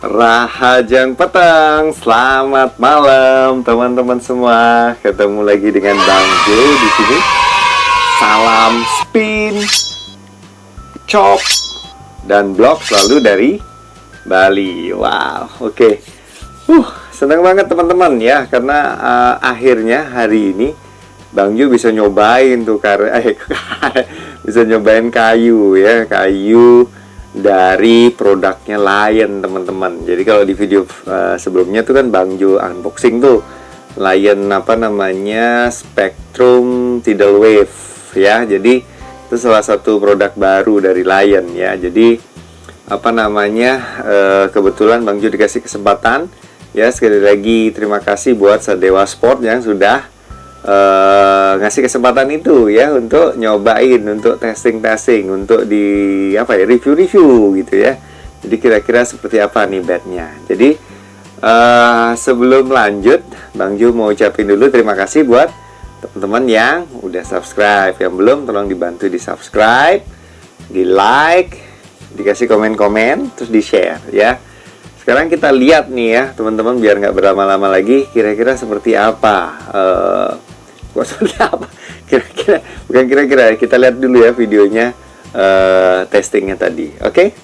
Rahajang petang, selamat malam teman-teman semua. Ketemu lagi dengan Bang Jo di sini. Salam spin, chop, dan blog selalu dari Bali. Wow, oke. Senang banget teman-teman ya, karena akhirnya hari ini Bang Jo bisa nyobain tuh bisa nyobain kayu ya, kayu dari produknya Lion teman-teman. Jadi kalau di video sebelumnya tuh kan Bang Jo unboxing tuh Lion Spectrum Tidal Wave ya. Jadi itu salah satu produk baru dari Lion ya. Jadi kebetulan Bang Jo dikasih kesempatan ya. Sekali lagi terima kasih buat Sadewa Sport yang sudah ngasih kesempatan itu ya, untuk nyobain, untuk testing, untuk di review gitu ya. Jadi kira-kira seperti apa nih bednya. Jadi sebelum lanjut, Bang Jo mau ucapin dulu terima kasih buat teman-teman yang udah subscribe. Yang belum, tolong dibantu di subscribe, di like, dikasih komen-komen, terus di share ya. Sekarang kita lihat nih ya teman-teman, biar nggak berlama-lama lagi, kira-kira seperti apa kira-kira kita lihat dulu ya videonya, testingnya tadi. Oke?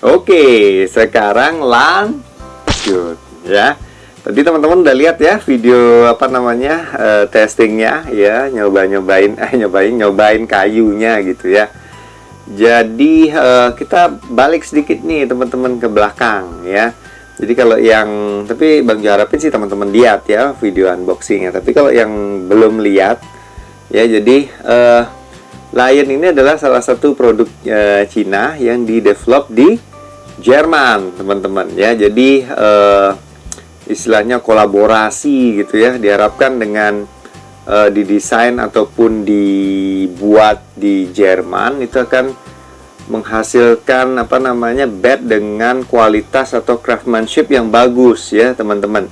Oke, sekarang lanjut ya. Tadi teman-teman udah lihat ya video apa namanya testingnya ya, nyobain kayunya gitu ya. Jadi kita balik sedikit nih teman-teman ke belakang ya. Jadi kalau yang, tapi Bang Jo harapin sih teman-teman lihat ya video unboxingnya. Tapi kalau yang belum lihat ya, jadi Lion ini adalah salah satu produk Cina yang di-develop di Jerman teman-teman ya. Jadi istilahnya kolaborasi gitu ya, diharapkan dengan didesain ataupun dibuat di Jerman itu akan menghasilkan apa namanya bed dengan kualitas atau craftsmanship yang bagus ya teman-teman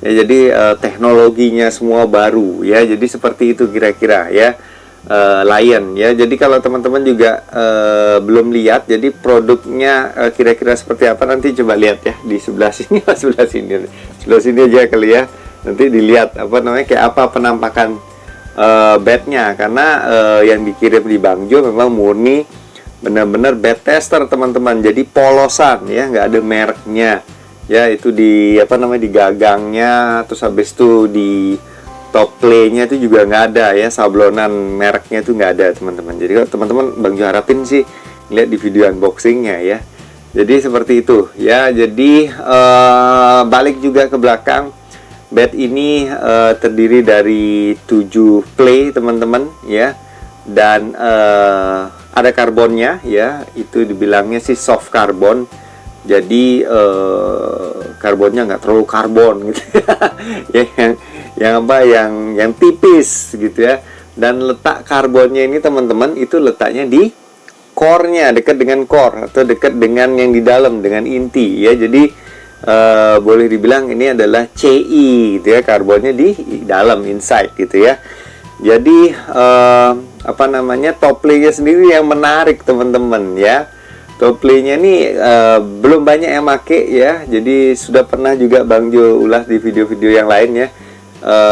ya. Jadi teknologinya semua baru ya, jadi seperti itu kira-kira ya Lion ya. Jadi kalau teman-teman juga belum lihat jadi produknya kira-kira seperti apa, nanti coba lihat ya di sebelah sini sebelah sini aja kali ya, nanti dilihat apa namanya kayak apa penampakan bednya, karena yang dikirim di Bang Jo memang murni benar-benar bed tester teman-teman, jadi polosan ya, nggak ada mereknya ya, itu di apa namanya di gagangnya, terus habis itu di top playnya itu juga nggak ada ya, sablonan mereknya itu nggak ada teman-teman. Jadi kalau teman-teman Bang Jo harapin sih lihat di video unboxingnya ya. Jadi seperti itu ya. Jadi balik juga ke belakang, bed ini terdiri dari 7 play teman-teman ya, dan ada karbonnya ya, itu dibilangnya sih soft karbon. Jadi karbonnya nggak terlalu karbon gitu ya, yang tipis gitu ya. Dan letak karbonnya ini teman-teman itu letaknya di core-nya, dekat dengan core atau dekat dengan yang di dalam, dengan inti ya. Jadi boleh dibilang ini adalah CI gitu ya, karbonnya di dalam, inside gitu ya. Jadi apa namanya top play-nya sendiri yang menarik teman-teman ya. Top play-nya ini belum banyak yang make ya. Jadi sudah pernah juga Bang Jo ulas di video-video yang lain ya.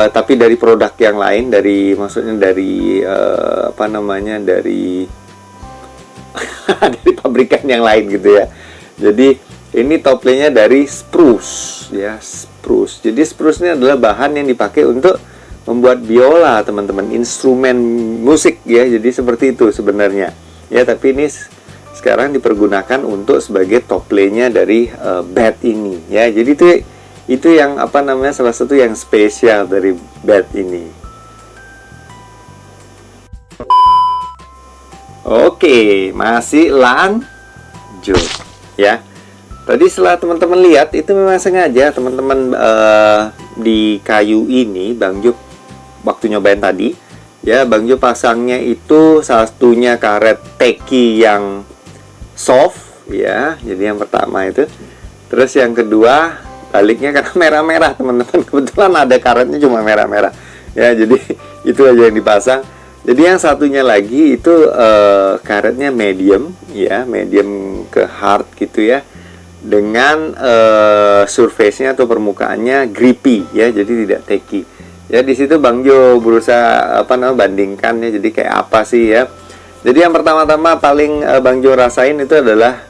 Tapi dari produk yang lain, dari maksudnya dari apa namanya dari dari pabrikan yang lain gitu ya. Jadi ini top play-nya dari spruce ya, spruce. Jadi spruce ini adalah bahan yang dipakai untuk membuat biola teman-teman, instrumen musik ya. Jadi seperti itu sebenarnya ya, tapi ini sekarang dipergunakan untuk sebagai top play-nya dari bed ini ya. Jadi itu yang apa namanya salah satu yang spesial dari bed ini. Oke, masih lanjut ya. Tadi setelah teman-teman lihat itu memang sengaja teman-teman di kayu ini Bang Jo waktu nyobain tadi ya, Bang Jo pasangnya itu satunya karet teki yang soft ya, jadi yang pertama itu. Terus yang kedua baliknya karena merah-merah teman-teman, kebetulan ada karetnya cuma merah-merah ya, jadi itu aja yang dipasang. Jadi yang satunya lagi itu karetnya medium ya, medium ke hard gitu ya, dengan surface-nya atau permukaannya grippy ya, jadi tidak teki ya. Di situ Bang Jo berusaha apa namanya bandingkan ya, jadi kayak apa sih ya. Jadi yang pertama-tama paling Bang Jo rasain itu adalah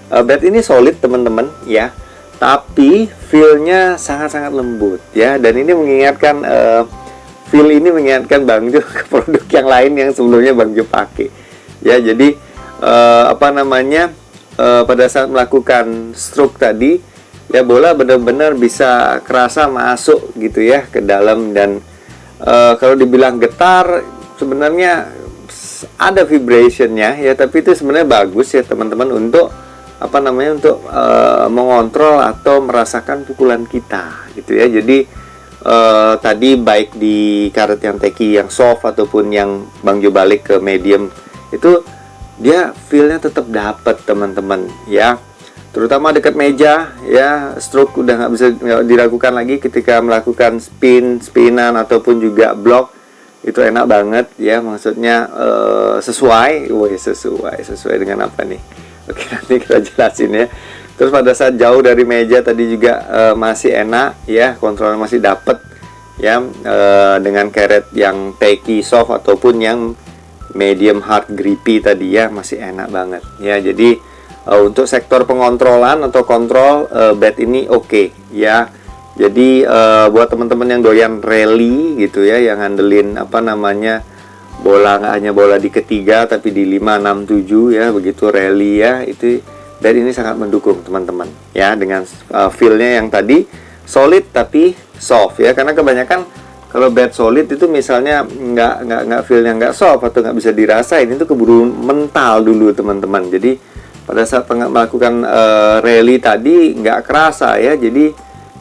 bed ini solid teman-teman ya, tapi feel-nya sangat-sangat lembut ya. Dan ini mengingatkan feel ini mengingatkan Bang Jo ke produk yang lain yang sebelumnya Bang Jo pakai ya. Jadi apa namanya pada saat melakukan stroke tadi ya, bola benar-benar bisa kerasa masuk gitu ya ke dalam. Dan kalau dibilang getar, sebenarnya ada vibrationnya ya, tapi itu sebenarnya bagus ya teman-teman untuk apa namanya untuk mengontrol atau merasakan pukulan kita gitu ya. Jadi tadi baik di karet yang teki yang soft ataupun yang Bang Jo balik ke medium, itu dia feelnya tetap dapat teman-teman ya. Terutama dekat meja ya, stroke udah nggak bisa diragukan lagi ketika melakukan spinan ataupun juga block, itu enak banget ya. Maksudnya sesuai dengan apa nih, oke nanti kita jelasin ya. Terus pada saat jauh dari meja tadi juga masih enak ya, kontrolnya masih dapet ya, dengan karet yang teki soft ataupun yang medium hard grippy tadi ya, masih enak banget ya. Jadi untuk sektor pengontrolan atau kontrol bed ini oke, ya. Jadi buat teman-teman yang doyan rally gitu ya, yang ngandelin apa namanya bola, nggak hanya bola di ketiga tapi di 5, 6, 7 ya, begitu rally ya, itu bed ini sangat mendukung teman-teman ya, dengan feel-nya yang tadi solid tapi soft ya, karena kebanyakan kalau bed solid itu misalnya nggak feel-nya nggak soft atau nggak bisa dirasain, itu keburu mental dulu teman-teman. Jadi pada saat melakukan rally tadi nggak kerasa ya, jadi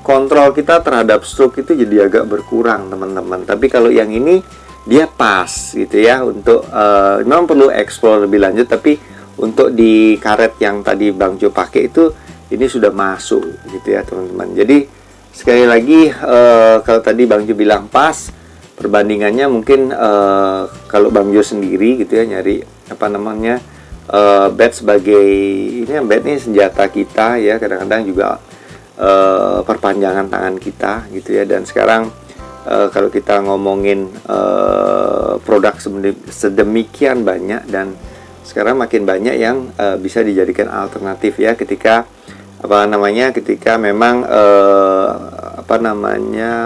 kontrol kita terhadap stroke itu jadi agak berkurang teman-teman. Tapi kalau yang ini dia pas gitu ya, untuk memang perlu explore lebih lanjut, tapi untuk di karet yang tadi Bang Jo pakai itu ini sudah masuk gitu ya teman-teman. Jadi sekali lagi kalau tadi Bang Jo bilang pas, perbandingannya mungkin kalau Bang Jo sendiri gitu ya nyari apa namanya bed sebagai bed ini senjata kita ya, kadang-kadang juga perpanjangan tangan kita gitu ya. Dan sekarang kalau kita ngomongin produk sedemikian banyak, dan sekarang makin banyak yang bisa dijadikan alternatif ya, ketika ketika memang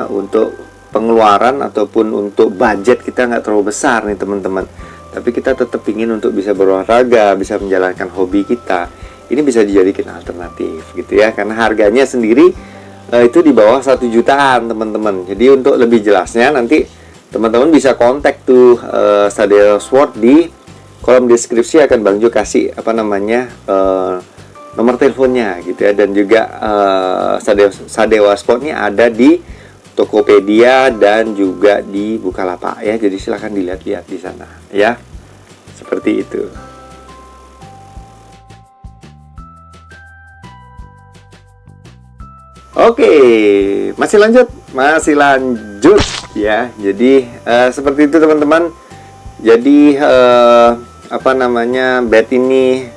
untuk pengeluaran ataupun untuk budget kita nggak terlalu besar nih teman-teman, tapi kita tetap ingin untuk bisa berolahraga, bisa menjalankan hobi kita, ini bisa dijadikan alternatif gitu ya, karena harganya sendiri itu di bawah 1 jutaan teman-teman. Jadi untuk lebih jelasnya nanti teman-teman bisa kontak tuh Sadewa Sport, di kolom deskripsi akan Bang Jo kasih nomor teleponnya gitu ya, dan juga Sadewa Sportnya ada di Tokopedia dan juga di Bukalapak ya, jadi silahkan dilihat-lihat di sana ya, seperti itu. Oke, masih lanjut ya. Jadi seperti itu teman-teman. Jadi bed ini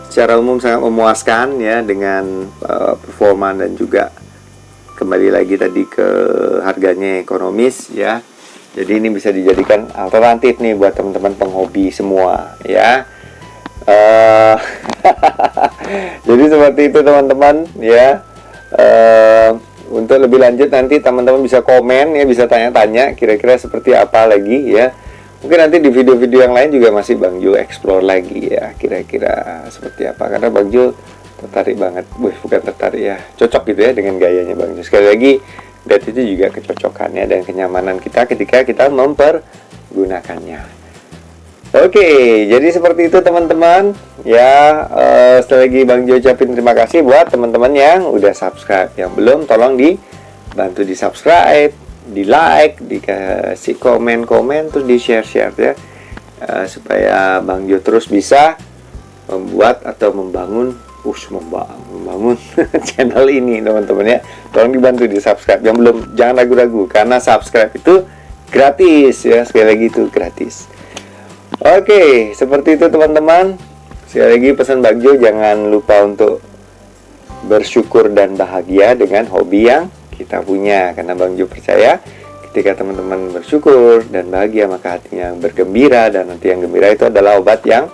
secara umum sangat memuaskan ya, dengan performa dan juga kembali lagi tadi ke harganya ekonomis ya. Jadi ini bisa dijadikan alternatif nih buat teman-teman penghobi semua ya. Jadi seperti itu teman-teman ya. Untuk lebih lanjut nanti teman-teman bisa komen ya, bisa tanya-tanya kira-kira seperti apa lagi ya. Mungkin nanti di video-video yang lain juga masih Bang Jo explore lagi ya, kira-kira seperti apa, karena Bang Jo tertarik banget, bukan tertarik ya, cocok gitu ya dengan gayanya Bang Jo. Sekali lagi, bed itu juga kecocokannya dan kenyamanan kita ketika kita mempergunakannya. Oke, jadi seperti itu teman-teman ya. Sekali lagi Bang Jo ucapin terima kasih buat teman-teman yang udah subscribe. Yang belum, tolong dibantu di subscribe, di like, dikasih komen-komen, terus di share-share ya, supaya Bang Jo terus bisa membuat atau membangun channel ini teman-teman ya. Tolong dibantu di subscribe. Yang belum, jangan ragu-ragu, karena subscribe itu gratis ya, sekali lagi itu gratis. Oke, seperti itu teman-teman. Sekali lagi pesan Bang Jo, jangan lupa untuk bersyukur dan bahagia dengan hobi yang kita punya, karena Bang Jo percaya ketika teman-teman bersyukur dan bahagia, maka hatinya bergembira, dan nanti yang gembira itu adalah obat yang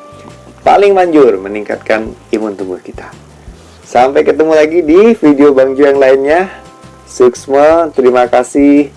paling manjur meningkatkan imun tubuh kita. Sampai ketemu lagi di video Bang Jo yang lainnya. Suksma, terima kasih.